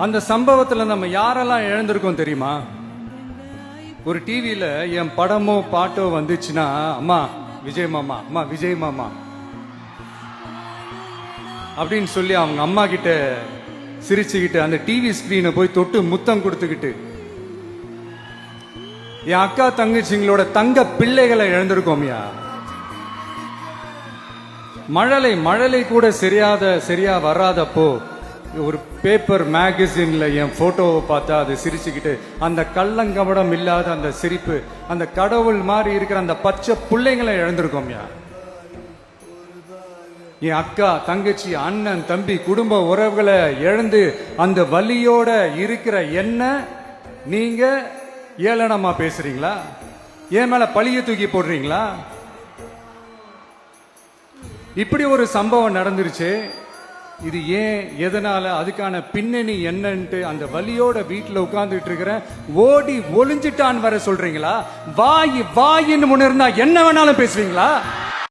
அந்த சம்பவத்துல நம்ம யாரெல்லாம் இழந்திருக்கோம் தெரியுமா? ஒரு டிவியில என் படமோ பாட்டோ வந்துச்சுன்னா, அம்மா விஜய் மாமா, அம்மா விஜய் மாமா அப்படின்னு சொல்லி அவங்க அம்மா கிட்ட சிரிச்சுக்கிட்டு அந்த டிவி ஸ்கிரீனை போய் தொட்டு முத்தம் கொடுத்துக்கிட்டு, என் அக்கா தங்கச்சிங்களோட தங்க பிள்ளைகளை இழந்திருக்கோம்யா. மழலை கூட சரியா வராதப்போ ஒரு பேப்பர் மேகசின்ல என் போட்டோவை பார்த்தா அது சிரிச்சுக்கிட்டு, அந்த கள்ளங்கபடம் இல்லாத அந்த சிரிப்பு, அந்த கடவுள் மாதிரி இருக்கிற அந்த பச்சை பிள்ளைங்களை இழந்திருக்கோம்யா. என் அக்கா தங்கச்சி அண்ணன் தம்பி குடும்ப உறவுகளை இழந்து அந்த வலியோட இருக்கிற என்ன நீங்க ஏளனமா பேசுறீங்களா? என் மேல பழிய தூக்கி போடுறீங்களா? இப்படி ஒரு சம்பவம் நடந்துருச்சு. இது ஏன், எதனால, அதுக்கான பின்னணி என்னன்ட்டு அந்த வலியோட வீட்டுல உட்கார்ந்துட்டு இருக்கிற ஓடி ஒளிஞ்சிட்டான் வர சொல்றீங்களா? வாயின்னு முன்னிருந்தா என்ன வேணாலும் பேசுவீங்களா?